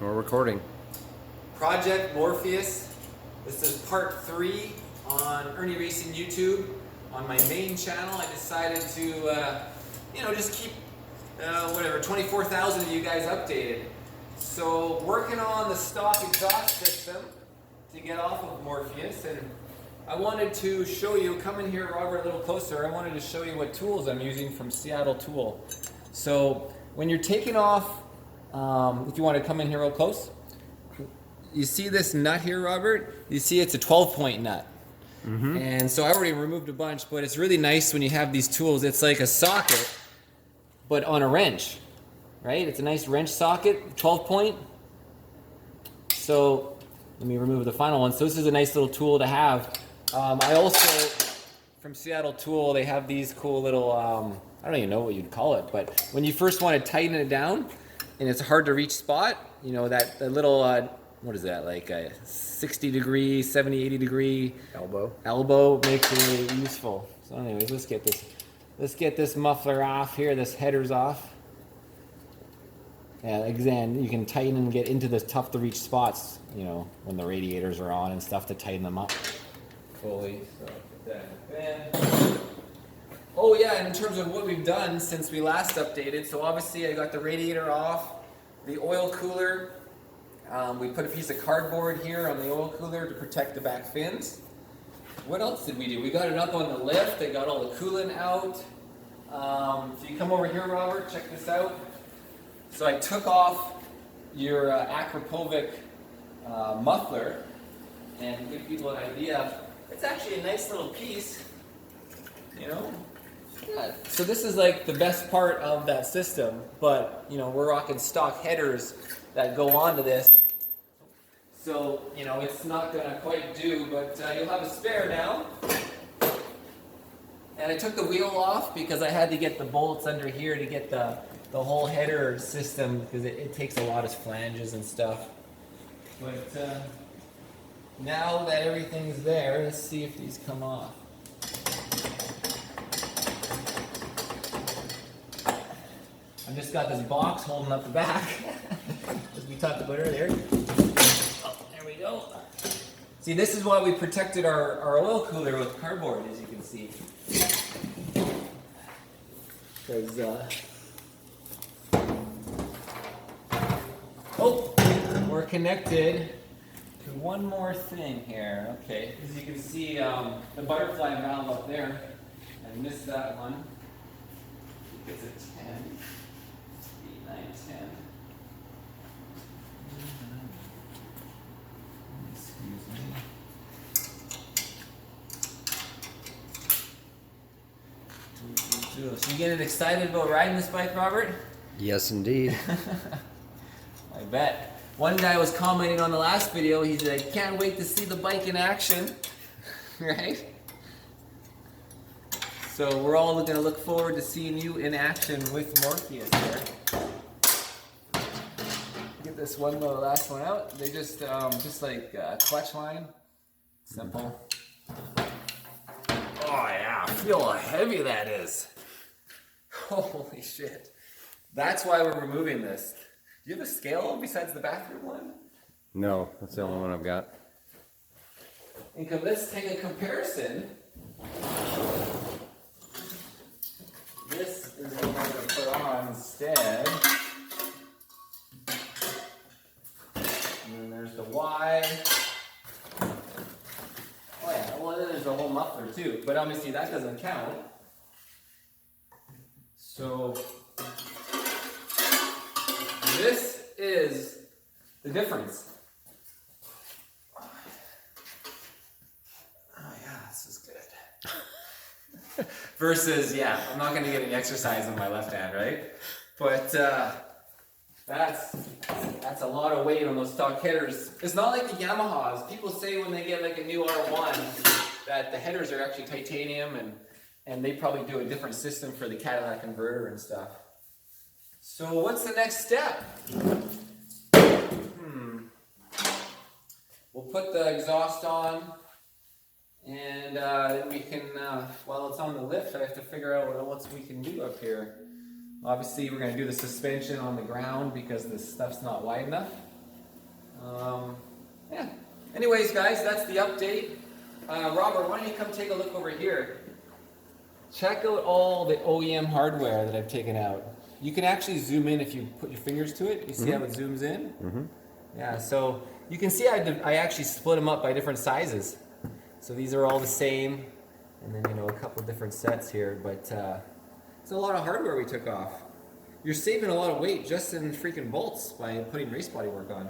We're recording. Project Morpheus. This is part 3 on Irnieracing YouTube. On my main channel, I decided to, just keep, 24,000 of you guys updated. So working on the stock exhaust system to get off of Morpheus, and I wanted to show you, come in here Robert a little closer, I wanted to show you what tools I'm using from Seattle Tool. So when you're taking off, if you want to come in here real close, you see this nut here, Robert? You see it's a 12-point nut. Mm-hmm. And so I already removed a bunch, but it's really nice when you have these tools. It's like a socket, but on a wrench, right? It's a nice wrench socket, 12-point. So let me remove the final one. So this is a nice little tool to have. I also, from Seattle Tool, they have these cool little, I don't even know what you'd call it, but when you first want to tighten it down, and it's a hard to reach spot, you know, that little, what is that, like a 60 degree, 70, 80 degree elbow makes it really useful. So anyways, let's get this muffler off here, this header's off. Yeah, again, you can tighten and get into the tough to reach spots, you know, when the radiators are on and stuff, to tighten them up fully. So put that in the bin. Oh yeah, and in terms of what we've done since we last updated, so obviously I got the radiator off, the oil cooler. We put a piece of cardboard here on the oil cooler to protect the back fins. What else did we do? We got it up on the lift. I got all the coolant out. So you come over here, Robert, check this out. So I took off your Akrapovic muffler, and to give people an idea, it's actually a nice little piece, you know. Yeah. So this is like the best part of that system, but you know, we're rocking stock headers that go onto this. So, you know, it's not gonna quite do, but you'll have a spare now. And I took the wheel off because I had to get the bolts under here to get the whole header system, because it takes a lot of flanges and stuff. But now that everything's there, let's see if these come off. I've just got this box holding up the back, as we talked about earlier. Oh, there we go. See, this is why we protected our oil cooler with cardboard, as you can see. Because, we're connected to one more thing here. Okay, as you can see, the butterfly valve up there, I missed that one. It's a 10. 9, 10. Excuse me. So you getting excited about riding this bike, Robert? Yes, indeed. I bet. One guy was commenting on the last video, he said, can't wait to see the bike in action. Right? So we're all going to look forward to seeing you in action with Morpheus here. Get this one little last one out. They just like clutch line. Simple. Oh yeah, feel how heavy that is. Holy shit. That's why we're removing this. Do you have a scale besides the bathroom one? No, that's the only one I've got. And let's take a comparison. This is what I'm going to put on instead. And then there's the Y. Oh yeah, well then there's the whole muffler too, but obviously that doesn't count. So this is the difference. Oh yeah, this is good. Versus, yeah, I'm not going to get any exercise on my left hand, right? But that's a lot of weight on those stock headers. It's not like the Yamahas. People say when they get like a new R1 that the headers are actually titanium, and they probably do a different system for the Cadillac converter and stuff. So what's the next step? We'll put the exhaust on. And then we can, while it's on the lift, I have to figure out what else we can do up here. Obviously, we're going to do the suspension on the ground because this stuff's not wide enough. Yeah. Anyways, guys, that's the update. Robert, why don't you come take a look over here? Check out all the OEM hardware that I've taken out. You can actually zoom in if you put your fingers to it. You see how it zooms in? Yeah, so you can see I actually split them up by different sizes. So these are all the same, and then, you know, a couple different sets here, but it's a lot of hardware we took off. You're saving a lot of weight just in freaking bolts by putting race body work on.